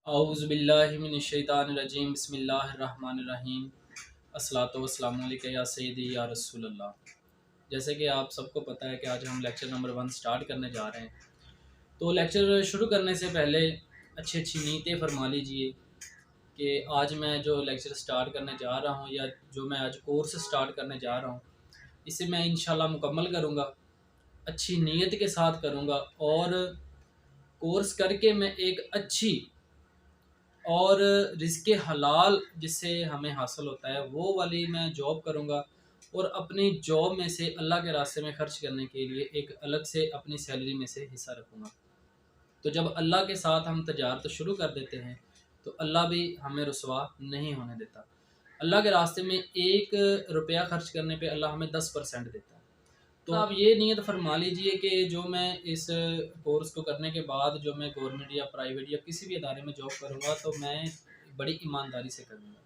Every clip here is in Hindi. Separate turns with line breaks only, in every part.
औज़ुबिल्लाहिमिनश्शैतानिर्रजीम बिस्मिल्लाहिर्रहमानिर्रहीम अस्सलातु वस्सलामु अलैका या सय्यदी या रसूल अल्लाह। जैसे कि आप सबको पता है कि आज हम लेक्चर नंबर 1 स्टार्ट करने जा रहे हैं। तो लेक्चर शुरू करने से पहले अच्छी अच्छी नीयतें फरमा लीजिए कि आज मैं जो लेक्चर स्टार्ट करने जा रहा हूँ या जो मैं आज कोर्स स्टार्ट करने जा रहा हूँ, इसे मैं इंशाल्लाह मुकम्मल करूँगा, अच्छी नीयत के साथ करूँगा और कोर्स करके मैं एक अच्छी और रिज़्क़ हलाल जिससे हमें हासिल होता है वो वाली मैं जॉब करूँगा और अपनी जॉब में से अल्लाह के रास्ते में ख़र्च करने के लिए एक अलग से अपनी सैलरी में से हिस्सा रखूँगा। तो जब अल्लाह के साथ हम तजारत शुरू कर देते हैं तो अल्लाह भी हमें रुसवा नहीं होने देता। अल्लाह के रास्ते में 1 रुपया ख़र्च करने पे अल्लाह हमें 10% देता है। तो आप ये नियत फरमा लीजिए कि जो मैं इस कोर्स को करने के बाद जो मैं गवर्नमेंट या प्राइवेट या किसी भी इदारे में जॉब करूँगा तो मैं बड़ी ईमानदारी से करूँगा।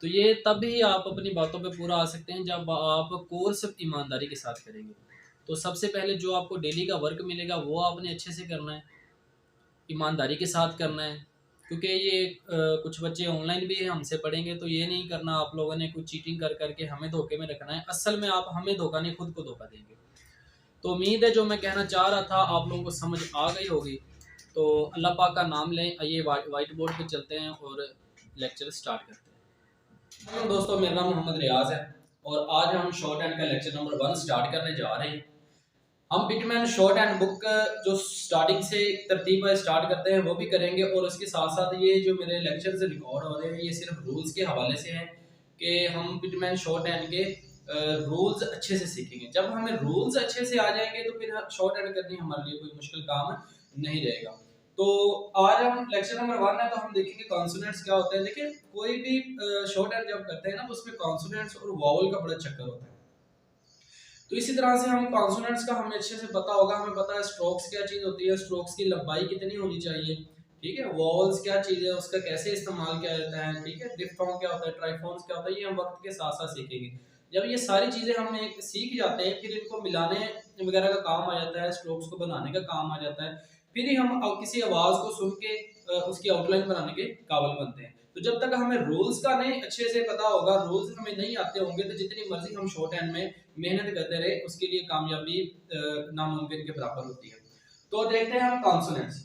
तो ये तब ही आप अपनी बातों पे पूरा आ सकते हैं जब आप कोर्स ईमानदारी के साथ करेंगे। तो सबसे पहले जो आपको डेली का वर्क मिलेगा वो आपने अच्छे से करना है, ईमानदारी के साथ करना है। क्योंकि ये कुछ बच्चे ऑनलाइन भी हमसे पढ़ेंगे तो ये नहीं करना आप लोगों ने कुछ चीटिंग कर करके हमें धोखे में रखना है। असल में आप हमें धोखा नहीं, खुद को धोखा देंगे। तो उम्मीद है जो मैं कहना चाह रहा था आप लोगों को समझ आ गई होगी। तो अल्लाह पाक का नाम लें, आइए वाइट बोर्ड पे चलते हैं और लेक्चर स्टार्ट करते हैं। दोस्तों, मेरा नाम मोहम्मद रियाज है और आज हम शॉर्ट हैंड का लेक्चर नंबर 1 स्टार्ट करने जा रहे हैं। हम बिटमैन शॉर्ट हैंड बुक जो स्टार्टिंग से तरतीब स्टार्ट करते हैं वो भी करेंगे और उसके साथ साथ ये जो मेरे लेक्चर्स रिकॉर्ड हो रहे हैं ये सिर्फ रूल्स के हवाले से हैं कि हम बिटमैन शॉर्ट हैंड के रूल्स अच्छे से सीखेंगे। जब हमें रूल्स अच्छे से आ जाएंगे तो फिर शॉर्ट हैंड करनी हमारे लिए कोई मुश्किल काम नहीं रहेगा। तो आज हम लेक्चर नंबर 1 है तो हम देखेंगे कॉन्सोनेंट्स क्या होते हैं। देखिए, कोई भी शॉर्ट हैंड जब करते हैं ना तो उसमें कॉन्सोनेंट्स और वावल का बड़ा चक्कर होता है। तो इसी तरह से हम कॉन्सोनेंट्स का हमें अच्छे से पता होगा, हमें पता है स्ट्रोक्स क्या चीज़ होती है, स्ट्रोक्स की लंबाई कितनी होनी चाहिए, ठीक है। वॉवल्स क्या चीज़ है, उसका कैसे इस्तेमाल किया जाता है, ठीक है। डिफ्थोंग क्या होता है, ट्राइफॉन्स क्या होता है, ये हम वक्त के साथ साथ सीखेंगे। जब ये सारी चीज़ें हम सीख जाते हैं फिर इनको मिलाने वगैरह का काम आ जाता है, स्ट्रोक्स को बनाने का काम आ जाता है। फिर ही हम किसी आवाज़ को सुन के उसकी आउटलाइन बनाने के काबिल बनते हैं। तो जब तक हमें रूल्स का नहीं अच्छे से पता होगा, रूल्स हमें नहीं आते होंगे तो जितनी मर्जी हम शॉर्ट हैंड में मेहनत करते रहे उसके लिए कामयाबी नामुमकिन के बराबर होती है। तो देखते हैं हम कॉन्सोनेंट्स।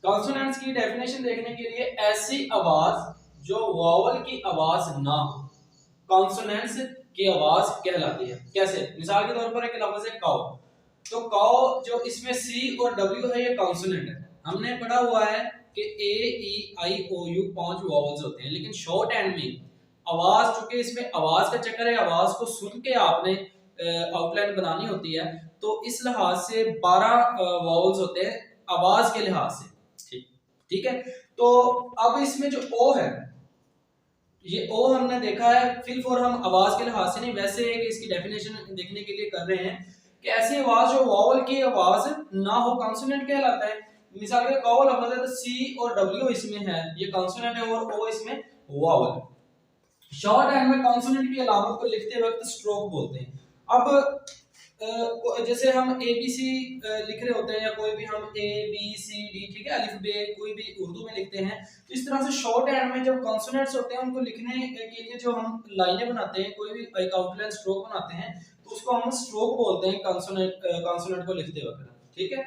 कॉन्सोनेंट्स की डेफिनेशन देखने के लिए ऐसी आवाज जो वॉवल की आवाज ना हो, कॉन्सोनेंट्स की आवाज कहलाती है। कैसे? मिसाल के तौर पर एक लफ्ज है काउ। तो काउ जो इसमें सी और डब्ल्यू है ये कॉन्सोनेंट है। हमने पढ़ा हुआ है कि ए ई आई ओ यू 5 वॉवल्स होते हैं, लेकिन शॉर्ट हैंड में आवाज, चूंकि इसमें आवाज का चक्कर है, आवाज को सुन के आपने आउटलाइन बनानी होती है, तो इस लिहाज से 12 वॉवल्स होते हैं आवाज के लिहाज से। ठीक ठीक है। तो अब इसमें जो ओ है, ये ओ हमने देखा है फिल फॉर हम आवाज के लिहाज से नहीं, वैसे एक इसकी डेफिनेशन देखने के लिए कर रहे हैं कि ऐसी आवाज जो वॉवल की आवाज ना हो कॉन्सोनेंट कहलाता है। मिसाल के काउ लफ्ज है तो सी और डब्ल्यू इसमें है, ये कॉन्सोनेंट है, और ओ इसमें वावल। शॉर्ट हैंड में कॉन्सोनेंट की अलामत को लिखते वक्त स्ट्रोक बोलते हैं। अब जैसे हम ए बी सी लिख रहे होते हैं या कोई भी हम ए बी सी डी, ठीक है, अलिफ बे कोई भी उर्दू में लिखते हैं, तो इस तरह से शॉर्ट हैंड में जब कॉन्सोनेंट्स होते हैं उनको लिखने के लिए जो हम लाइनें बनाते हैं, कोई भी एक आउटलाइन स्ट्रोक बनाते हैं, तो उसको हम स्ट्रोक बोलते हैं कॉन्सोनेंट को लिखते वक्त, ठीक है।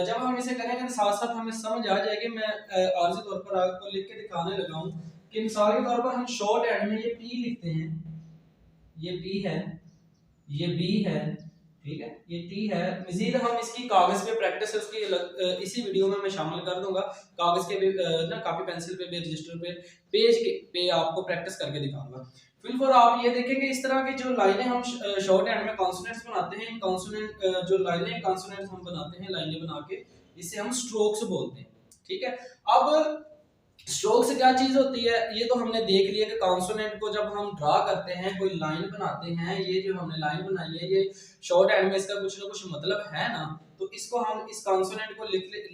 जब हम इसे करेंगे तो साथ साथ हमें समझ आ जाएगी। मैं आर्जी तौर पर आपको लिख के दिखाने लगा हूँ कि मिसाल के तौर पर हम शॉर्ट हैंड में ये पी लिखते हैं, ये पी है, ये बी है, ठीक है, ये टी है। मजीद हम इसकी कागज पे प्रैक्टिस है उसकी इसी वीडियो में मैं शामिल कर दूंगा। कागज के भी ना कॉपी पेंसिल पे भी, रजिस्टर पे, पेज के पे आपको प्रैक्टिस करके दिखाऊंगा। फिर फॉर आप ये देखेंगे इस तरह की जो लाइनें हम शॉर्ट हैंड में कॉन्सोनेंट्स बनाते हैं, कॉन्सोनेंट जो लाइनें कॉन्सोनेंट्स हम बनाते हैं लाइनें बना के, इसे हम स्ट्रोक्स बोलते हैं, ठीक है। अब स्ट्रोक्स क्या चीज होती है ये तो हमने देख लिया कि कॉन्सोनेंट को जब हम ड्रा करते हैं, कोई लाइन बनाते हैं, ये जो हमने लाइन बनाई है ये शॉर्ट हैंड में इसका कुछ ना कुछ मतलब है ना, तो इसको हम इस कॉन्सोनेंट को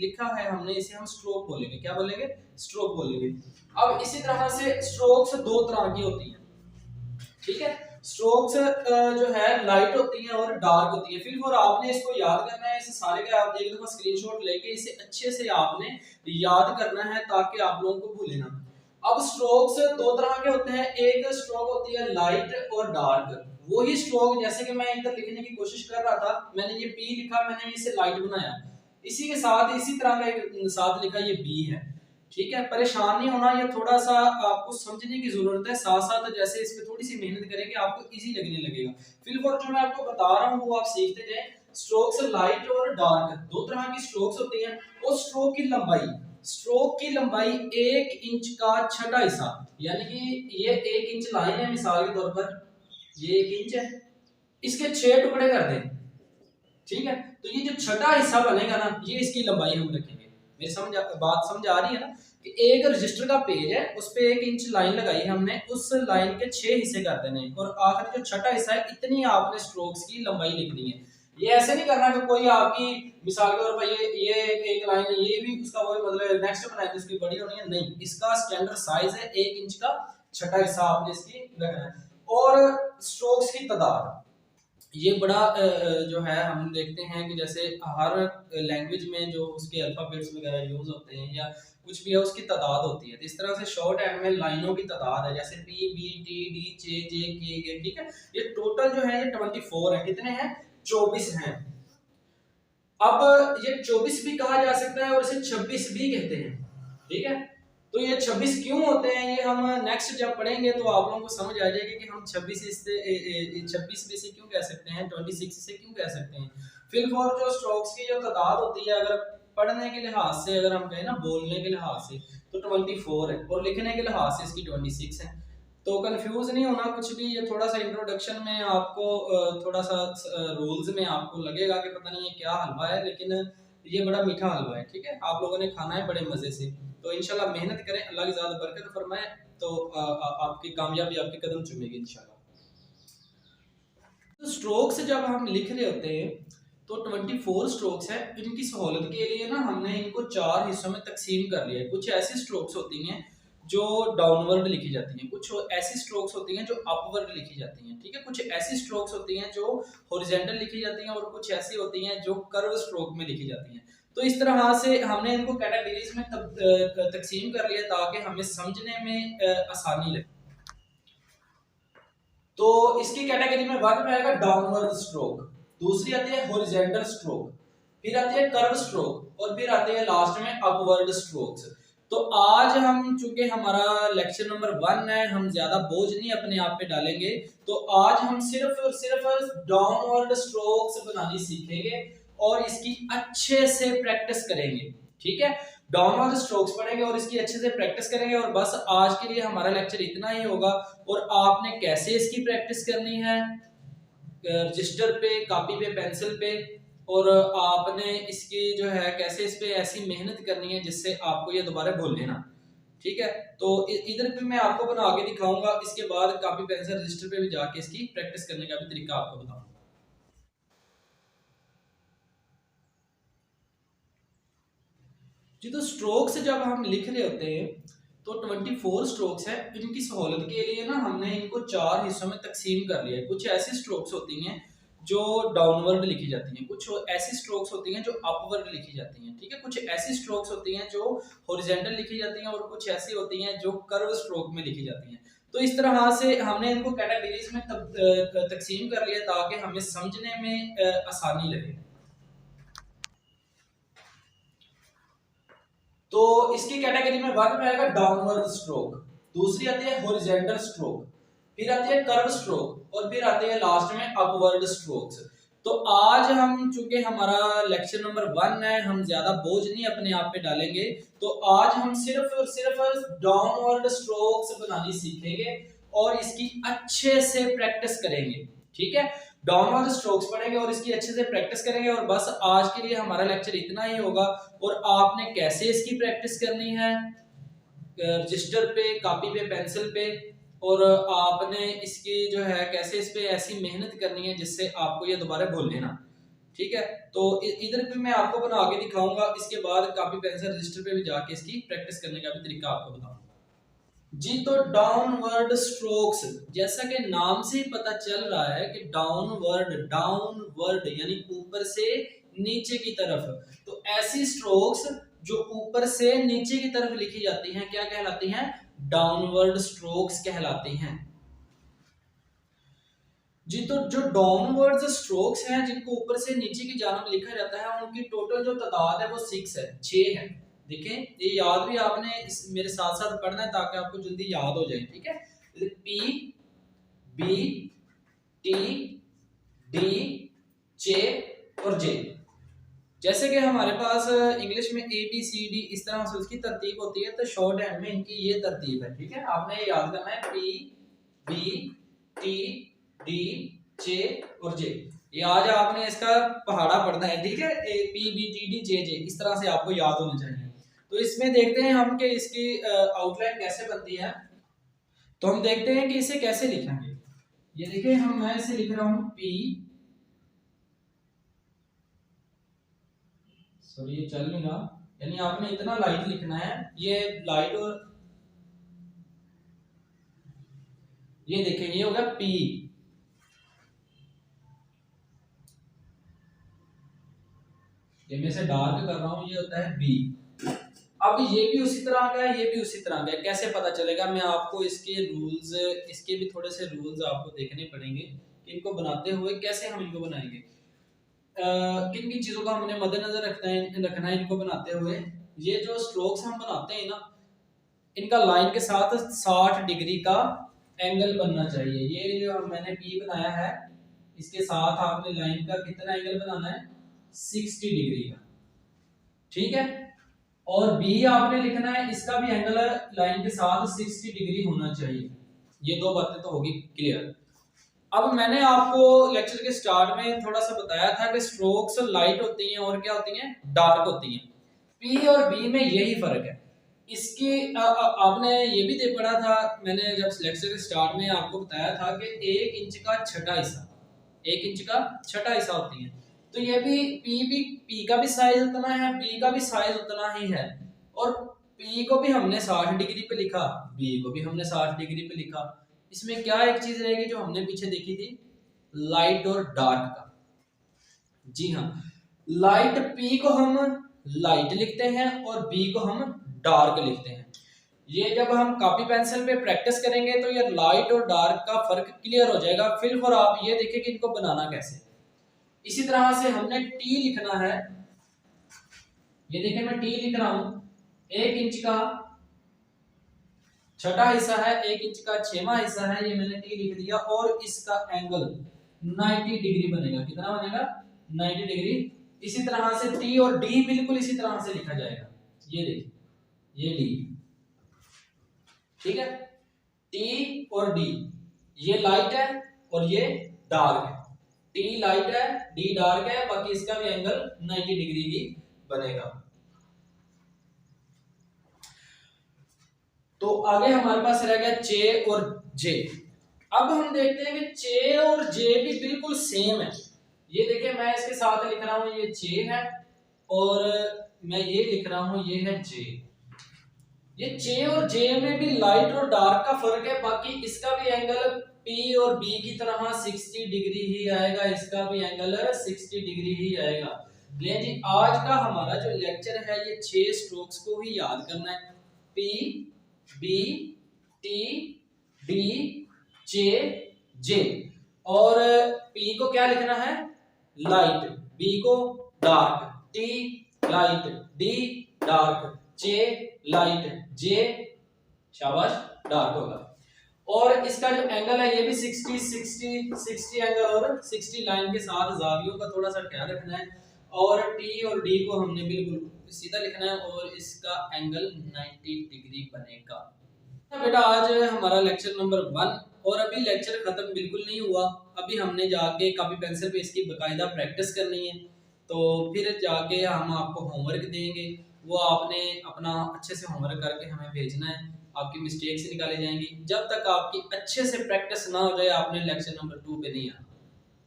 लिखा है हमने, इसे हम स्ट्रोक बोलेंगे। क्या बोलेंगे? स्ट्रोक बोलेंगे। अब इसी तरह से स्ट्रोक्स दो तरह की होती है, ठीक है। स्ट्रोक्स जो है लाइट होती हैं और डार्क होती है। फिर और आपने इसको याद करना है, इस सारे का आप एक दफा स्क्रीनशॉट लेके इसे अच्छे से आपने याद करना है ताकि आप लोगों को भूले ना। अब स्ट्रोक्स दो तरह के होते हैं, एक स्ट्रोक होती है लाइट और डार्क। वही स्ट्रोक जैसे कि मैं इधर लिखने की कोशिश कर रहा था, मैंने ये पी लिखा, मैंने इसे लाइट बनाया, इसी के साथ इसी तरह का एक साथ लिखा ये बी है। ठीक है, परेशान नहीं होना, ये थोड़ा सा आपको समझने की जरूरत है, साथ साथ जैसे इस पे थोड़ी सी मेहनत करेंगे आपको इजी लगने लगेगा। फिल फॉर जो मैं आपको बता रहा हूँ वो आप सीखते जाएं। स्ट्रोक्स लाइट और डार्क दो तरह की स्ट्रोक्स होती हैं। और स्ट्रोक की लंबाई 1 इंच का छठा हिस्सा, यानी कि ये 1 इंच लाइन है, मिसाल के तौर पर ये 1 इंच है, इसके 6 टुकड़े कर दें। ठीक है, तो ये जो छठा हिस्सा बनेगा ना, ये इसकी लंबाई हम रखेंगे। मेरी बात समझ आ रही है ना, कि एक रजिस्टर का पेज है, उस पे 1 इंच लाइन लगाई हमने, उस लाइन के 6 हिस्से कर देने, और आखिर जो छठा हिस्सा है इतनी आपने स्ट्रोक्स की लंबाई लिखनी है। ये ऐसे नहीं करना कि कोई आपकी मिसाल के तौर पर ये एक लाइन है, ये भी उसका वही मतलब नेक्स्ट बनाए तो इसकी बड़ी होनी है, नहीं, इसका स्टैंडर्ड साइज है 1 इंच का छठा हिस्सा आपने इसकी रखना है। और स्ट्रोक्स की तादाद ये बड़ा जो है हम देखते हैं कि जैसे हर लैंग्वेज में जो उसके अल्फाबेट्स वगैरह यूज होते हैं या कुछ भी है उसकी तादाद होती है। तो इस तरह से शॉर्ट हैंड में लाइनों की तादाद है, जैसे P B T D J J K, ठीक है, ये टोटल जो है ये 24 है। कितने हैं? 24 हैं। अब ये 24 भी कहा जा सकता है और इसे 26 भी कहते हैं। ठीक है, तो ये 26 क्यों होते हैं ये हम नेक्स्ट जब पढ़ेंगे तो आप लोगों को समझ आ जाएगी कि हम 26 से 26 भी से क्यों कह सकते हैं, 26 से क्यों कह सकते हैं। फिर फॉर जो स्ट्रोक्स की जो तादाद होती है, अगर पढ़ने के लिहाज से अगर हम कहें ना, बोलने के लिहाज से तो 24 है, और लिखने के लिहाज से इसकी 26 है। तो कंफ्यूज नहीं होना कुछ भी, ये थोड़ा सा इंट्रोडक्शन में आपको थोड़ा सा रूल्स में आपको लगेगा कि पता नहीं ये क्या हलवा है, लेकिन ये बड़ा मीठा हलवा है। ठीक है, आप लोगों ने खाना है बड़े मजे से, तो इंशाल्लाह मेहनत करें, अल्लाह की ज़्यादा बरकत फरमाए, तो आपकी कामयाबी आपके कदम चूमेगी इंशाल्लाह। तो स्ट्रोक्स जब हम लिख रहे होते हैं तो 24 स्ट्रोक्स है, इनकी सहूलत के लिए ना हमने इनको 4 हिस्सों में तकसीम कर लिया है। कुछ ऐसी स्ट्रोक्स होती हैं जो डाउनवर्ड लिखी जाती हैं, कुछ ऐसी स्ट्रोक्स होती हैं जो अपवर्ड लिखी जाती हैं। ठीक है, कुछ ऐसी स्ट्रोक्स होती हैं जो हॉरिजॉन्टल लिखी जाती हैं, और कुछ ऐसी होती हैं जो कर्व स्ट्रोक में लिखी जाती हैं। तो इस तरह से हमने इनको कैटेगरीज में तकसीम कर लिया ताकि हमें समझने में आसानी लगे। तो इसकी कैटेगरी में बाद में आएगा डाउनवर्ड स्ट्रोक, दूसरी आती है हॉरिजॉन्टल स्ट्रोक, फिर आती है कर्व स्ट्रोक, और फिर आते हैं लास्ट में अपवर्ड स्ट्रोक्स। तो आज हम चूंकि हमारा लेक्चर नंबर 1 है, हम ज्यादा बोझ नहीं अपने आप पे डालेंगे, तो आज हम सिर्फ और सिर्फ डाउनवर्ड स्ट्रोक्स बनानी सीखेंगे और इसकी अच्छे से प्रैक्टिस करेंगे। ठीक है, डाउनवर्ड स्ट्रोक्स पढ़ेंगे और इसकी अच्छे से प्रैक्टिस करेंगे, और बस आज के लिए हमारा लेक्चर इतना ही होगा। और आपने कैसे इसकी प्रैक्टिस करनी है, रजिस्टर पे, कॉपी पे, पेंसिल पे, और आपने इसकी जो है कैसे इस पे ऐसी मेहनत करनी है जिससे आपको ये दोबारा भूल लेना। ठीक है, तो इधर पे मैं आपको बना के दिखाऊंगा, इसके बाद कॉपी पेंसिल रजिस्टर पे भी जाके इसकी प्रैक्टिस करने का भी तरीका आपको बताऊंगा। जी, तो स्ट्रोक्स जब हम लिख रहे होते हैं तो 24 स्ट्रोक्स है, इनकी सहूलत के लिए ना हमने इनको 4 हिस्सों में तकसीम कर लिया है। कुछ ऐसी स्ट्रोक्स होती हैं जो डाउनवर्ड लिखी जाती हैं, कुछ ऐसी स्ट्रोक्स होती हैं जो अपवर्ड लिखी जाती हैं। ठीक है, कुछ ऐसी स्ट्रोक्स होती हैं जो हॉरिजॉन्टल लिखी जाती हैं, और कुछ ऐसी होती हैं जो कर्व स्ट्रोक में लिखी जाती हैं। तो इस तरह से हमने इनको कैटेगरीज में तकसीम कर लिया ताकि हमें समझने में आसानी लगे। तो इसकी कैटेगरी में बाद में आएगा डाउनवर्ड स्ट्रोक, दूसरी आती है हॉरिजॉन्टल स्ट्रोक, फिर आती है कर्व स्ट्रोक, और फिर आते हैं लास्ट में अपवर्ड स्ट्रोक्स। तो आज हम चूंकि हमारा लेक्चर नंबर 1 है, हम ज्यादा बोझ नहीं अपने आप पे डालेंगे, तो आज हम सिर्फ और सिर्फ डाउनवर्ड स्ट्रोक्स बनानी सीखेंगे और इसकी अच्छे से प्रैक्टिस करेंगे। ठीक है, डाउनवर्ड स्ट्रोक्स पढ़ेंगे और इसकी अच्छे से प्रैक्टिस करेंगे, और बस आज के लिए हमारा लेक्चर इतना ही होगा। और आपने कैसे इसकी प्रैक्टिस करनी है, रजिस्टर पे, कॉपी पे, पेंसिल पे, और आपने इसकी जो है कैसे इस पे ऐसी मेहनत करनी है जिससे आपको ये दोबारा भूल लेना। ठीक है, तो इधर पे मैं आपको बना के दिखाऊंगा, इसके बाद कॉपी पेंसिल रजिस्टर पे भी जाके इसकी प्रैक्टिस करने का भी तरीका आपको बताऊंगा। जी तो डाउनवर्ड स्ट्रोक्स, जैसा कि नाम से ही पता चल रहा है कि डाउनवर्ड, डाउनवर्ड यानी ऊपर से नीचे की तरफ, तो ऐसी स्ट्रोक्स जो ऊपर से नीचे की तरफ लिखी जाती हैं क्या कहलाती हैं? डाउनवर्ड स्ट्रोक्स कहलाती हैं। जी तो जो डाउनवर्ड स्ट्रोक्स हैं जिनको ऊपर से नीचे की जानब लिखा जाता है, उनकी टोटल जो तादाद है वो 6 है, 6 है। देखें ये याद भी आपने मेरे साथ साथ पढ़ना है ताकि आपको जल्दी याद हो जाए, ठीक है। पी, बी, टी, डी, जे और जे। जैसे कि हमारे पास इंग्लिश में ए बी सी डी इस तरह से उसकी तरतीब होती है, तो शॉर्ट हैंड में इनकी ये तरतीब है, ठीक है। आपने ये याद करना है, पी, बी, टी, डी, जे और जे। ये आज आपने इसका पहाड़ा पढ़ना है, ठीक है। A B B T D J J इस तरह से आपको याद होना चाहिए। तो इसमें देखते हैं हम कि इसकी आउटलाइन कैसे बनती है। तो हम देखते हैं कि इसे कैसे लिखेंगे। ये देखिए मैं इसे लिख रहा हूं पी, सॉरी ये चल नहीं रहा, यानी आपने इतना लाइट लिखना है, ये लाइट, और ये देखें ये होगा पी, ये मैं इसे डार्क कर रहा हूं, ये होता है बी। अब ये भी उसी तरह का है, ये भी उसी तरह का है, कैसे पता चलेगा? मैं आपको इसके रूल्स, इसके भी थोड़े से रूल्स आपको देखने पड़ेंगे कि इनको बनाते हुए कैसे हम इनको बनाएंगे, किन किन चीजों का हमने मद्देनजर रखना है इनको बनाते हुए। ये जो स्ट्रोक्स हम बनाते हैं ना, इनका लाइन के साथ 60 डिग्री का एंगल बनना चाहिए। ये जो मैंने पी बनाया है, इसके साथ आपने लाइन का कितना एंगल बनाना है? 60 डिग्री का, ठीक है। और बी आपने लिखना है, इसका भी एंगल लाइन के साथ 60 डिग्री होना चाहिए। ये दो बातें तो होगी क्लियर। अब मैंने आपको लेक्चर के स्टार्ट में थोड़ा सा बताया था कि स्ट्रोक्स लाइट होती हैं और क्या होती हैं? डार्क होती हैं। पी और बी में यही फर्क है। इसकी आपने ये भी दे पढ़ा था, मैंने जब लेक्चर के स्टार्ट में आपको बताया था कि 1 इंच का छठा हिस्सा, 1 इंच का छठा हिस्सा होती है। तो ये भी पी का भी साइज उतना है, बी का भी साइज उतना ही है। और पी को भी हमने 60 डिग्री पे लिखा, बी को भी हमने 60 डिग्री पे लिखा। इसमें क्या एक चीज रहेगी जो हमने पीछे देखी थी, लाइट और डार्क का। जी हाँ, लाइट पी को हम लाइट लिखते हैं और बी को हम डार्क लिखते हैं। ये जब हम कॉपी पेंसिल पे प्रैक्टिस करेंगे तो ये लाइट और डार्क का फर्क क्लियर हो जाएगा। फिर और आप ये देखें कि इनको बनाना कैसे। इसी तरह से हमने टी लिखना है, ये देखिए मैं टी लिख रहा हूं, 1 इंच का छठा हिस्सा है, 1 इंच का 6वां हिस्सा है, ये मैंने टी लिख दिया। और इसका एंगल 90 डिग्री बनेगा। कितना बनेगा? 90 डिग्री। इसी तरह से टी और डी बिल्कुल इसी तरह से लिखा जाएगा। ये देखिए ये डी, ठीक है। टी और डी, ये लाइट है और ये डार्क है। टी लाइट है, डी डार्क है, बाकी इसका भी एंगल 90 डिग्री ही बनेगा। तो आगे हमारे पास रह गया चे और जे। अब हम देखते हैं कि चे और जे भी बिल्कुल सेम है। ये देखिए मैं इसके साथ लिख रहा हूं, ये चे है और मैं ये लिख रहा हूं, ये है जे। ये जे और जे में भी लाइट और डार्क का फर्क है, बाकी इसका भी एंगल पी और बी की तरह 60 डिग्री ही आएगा, इसका भी एंगल 60 डिग्री ही आएगा। ले जी, आज का हमारा जो लेक्चर है ये 6 स्ट्रोक्स को ही याद करना है। P, B, T, D, J, J. और पी को क्या लिखना है? लाइट, बी को dark, T light, D dark, J light, J शाबाश डार्क होगा। और इसका जो एंगल है ये भी 60 एंगल और 60 लाइन के साथ जावियों का थोड़ा सा ख्याल रखना है। और टी और डी को हमने बिल्कुल सीधा लिखना है और इसका एंगल 90 डिग्री बनेगा। बेटा आज हमारा लेक्चर नंबर 1 और अभी लेक्चर खत्म बिल्कुल नहीं हुआ। अभी हमने जाके कॉपी पेंसिल पे इसकी बाकायदा प्रैक्टिस करनी है। तो फिर जाके हम आपको होमवर्क देंगे, वो आपने अपना अच्छे से होमवर्क करके हमें भेजना है। आपकी मिस्टेक्स निकाली जाएंगी। जब तक आपकी अच्छे से प्रैक्टिस ना हो जाए आपने लेक्चर नंबर 2 पे नहीं आना,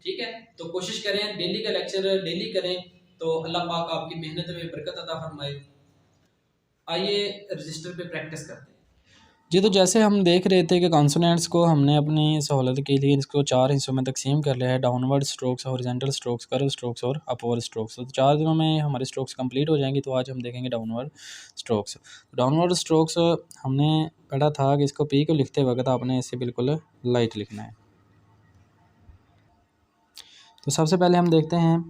ठीक है। तो कोशिश करें डेली का लेक्चर डेली करें, तो अल्लाह पाक आपकी मेहनत में बरकत अता फरमाए। आइए रजिस्टर पे प्रैक्टिस करते हैं। जी, तो जैसे हम देख रहे थे कि कॉन्सोनेंट्स को हमने अपनी सहूलत के लिए इसको 4 हिस्सों में तकसीम कर लिया है, downward strokes, horizontal strokes, curve strokes और अपवर्ड स्ट्रोक्स। तो 4 दिनों में हमारे स्ट्रोक्स कंप्लीट हो जाएंगी। तो आज हम देखेंगे डाउनवर्ड स्ट्रोक्स। डाउनवर्ड स्ट्रोक्स हमने पढ़ा था कि इसको पी को लिखते वक्त आपने इसे बिल्कुल लाइट लिखना है। तो सबसे पहले हम देखते हैं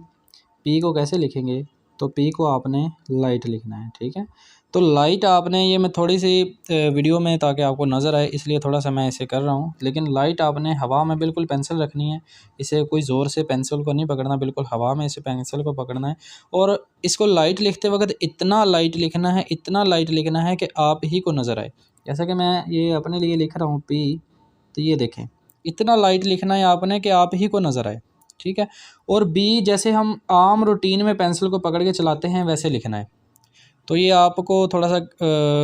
पी को कैसे लिखेंगे। तो पी को आपने लाइट लिखना है, ठीक है। तो लाइट आपने, ये मैं थोड़ी सी वीडियो में ताकि आपको नज़र आए इसलिए थोड़ा सा मैं इसे कर रहा हूँ, लेकिन लाइट आपने हवा में बिल्कुल पेंसिल रखनी है। इसे कोई ज़ोर से पेंसिल को नहीं पकड़ना, बिल्कुल हवा में इसे पेंसिल को पकड़ना है। और इसको लाइट लिखते वक्त इतना लाइट लिखना है, इतना लाइट लिखना है कि आप ही को नज़र आए। जैसा कि मैं ये अपने लिए लिख रहा हूँ पी, तो ये देखें इतना लाइट लिखना है आपने कि आप ही को नज़र आए, ठीक है। और बी जैसे हम आम रूटीन में पेंसिल को पकड़ के चलाते हैं वैसे लिखना है। तो ये आपको थोड़ा सा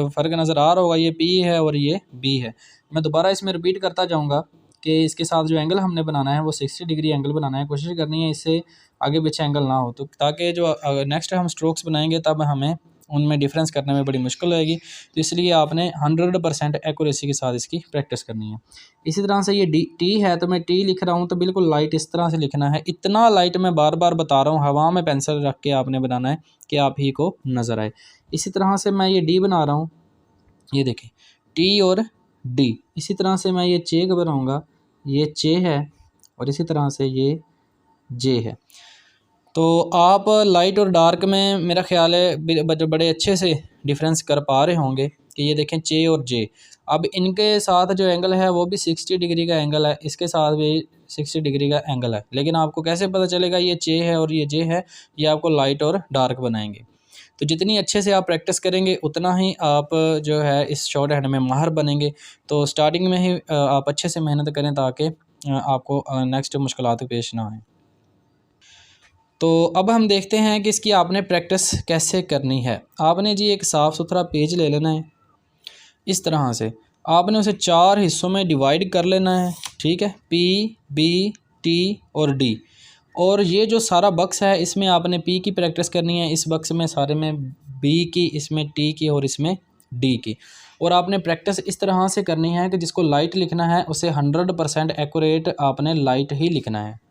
फ़र्क नज़र आ रहा होगा, ये पी है और ये बी है। मैं दोबारा इसमें रिपीट करता जाऊँगा कि इसके साथ जो एंगल हमने बनाना है वो 60 डिग्री एंगल बनाना है। कोशिश करनी है इससे आगे पीछे एंगल ना हो, तो ताकि जो नेक्स्ट हम स्ट्रोक्स बनाएंगे तब हमें उनमें डिफरेंस करने में बड़ी मुश्किल होएगी। तो इसलिए आपने 100% एक्यूरेसी के साथ इसकी प्रैक्टिस करनी है। इसी तरह से ये टी है, तो मैं टी लिख रहा हूँ तो बिल्कुल लाइट इस तरह से लिखना है। इतना लाइट मैं बार बार बता रहा हूँ, हवा में पेंसिल रख के आपने बनाना है कि आप ही को नज़र आए। इसी तरह से मैं ये डी बना रहा हूँ, ये देखें टी और डी। इसी तरह से मैं ये चे का बनाऊँगा, ये चे है और इसी तरह से ये जे है। तो आप लाइट और डार्क में मेरा ख्याल है बड़े अच्छे से डिफरेंस कर पा रहे होंगे कि ये देखें चे और जे। अब इनके साथ जो एंगल है वो भी 60 डिग्री का एंगल है, इसके साथ भी 60 डिग्री का एंगल है। लेकिन आपको कैसे पता चलेगा ये चे है और ये जे है? ये आपको लाइट और डार्क बनाएंगे। तो जितनी अच्छे से आप प्रैक्टिस करेंगे उतना ही आप जो है इस शॉर्ट हैंड में माहिर बनेंगे। तो स्टार्टिंग में ही आप अच्छे से मेहनत करें ताकि आपको नेक्स्ट मुश्किलात पेश ना आएँ। तो अब हम देखते हैं कि इसकी आपने प्रैक्टिस कैसे करनी है। आपने जी एक साफ़ सुथरा पेज ले लेना है, इस तरह से आपने उसे 4 हिस्सों में डिवाइड कर लेना है, ठीक है। पी, बी, टी और डी। और ये जो सारा बक्स है इसमें आपने पी की प्रैक्टिस करनी है, इस बक्स में सारे में बी की, इसमें टी की और इसमें डी की। और आपने प्रैक्टिस इस तरह से करनी है कि जिसको लाइट लिखना है उसे 100% एक्यूरेट आपने लाइट ही लिखना है।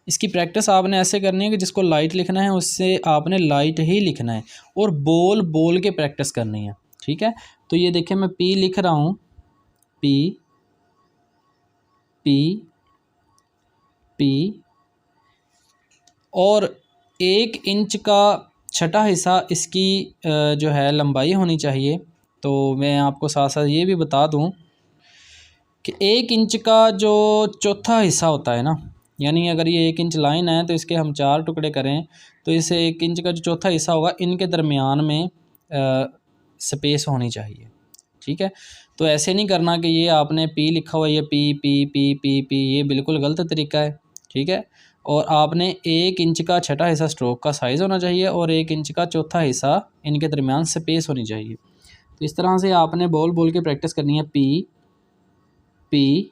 इसकी प्रैक्टिस आपने ऐसे करनी है कि जिसको लाइट लिखना है उससे आपने लाइट ही लिखना है और बोल बोल के प्रैक्टिस करनी है, ठीक है। तो ये देखिए मैं पी लिख रहा हूँ, पी पी पी, और 1 इंच का छठा हिस्सा इसकी जो है लंबाई होनी चाहिए। तो मैं आपको साथ साथ ये भी बता दूँ कि 1 इंच का जो चौथा हिस्सा होता है ना, यानी अगर ये 1 इंच लाइन है तो इसके हम 4 टुकड़े करें तो इसे 1 इंच का जो चौथा हिस्सा होगा इनके दरमियान में स्पेस होनी चाहिए, ठीक है। तो ऐसे नहीं करना कि ये आपने पी लिखा हुआ, ये P P P P P, ये बिल्कुल गलत तरीका है, ठीक है। और आपने 1 इंच का छठा हिस्सा स्ट्रोक का साइज़ होना चाहिए और 1 इंच का चौथा हिस्सा इनके दरमियान स्पेस होनी चाहिए। तो इस तरह से आपने बोल बोल के प्रैक्टिस करनी है, पी पी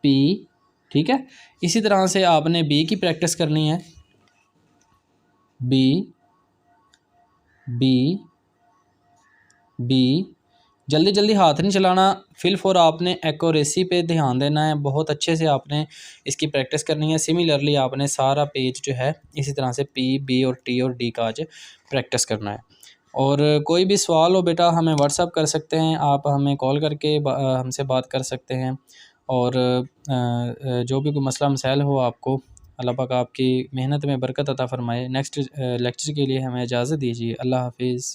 पी, ठीक है। इसी तरह से आपने बी की प्रैक्टिस करनी है, बी बी बी। जल्दी जल्दी हाथ नहीं चलाना, फिल फॉर आपने एक्यूरेसी पे ध्यान देना है, बहुत अच्छे से आपने इसकी प्रैक्टिस करनी है। सिमिलरली आपने सारा पेज जो है इसी तरह से पी, बी और टी और डी का आज प्रैक्टिस करना है। और कोई भी सवाल हो बेटा हमें व्हाट्सअप कर सकते हैं, आप हमें कॉल करके हमसे बात कर सकते हैं। और जो भी कोई मसला मसाइल हो आपको, अल्लाह पाक आपकी मेहनत में बरकत अता फ़रमाए। नेक्स्ट लेक्चर के लिए हमें इजाज़त दीजिए। अल्लाह हाफिज़।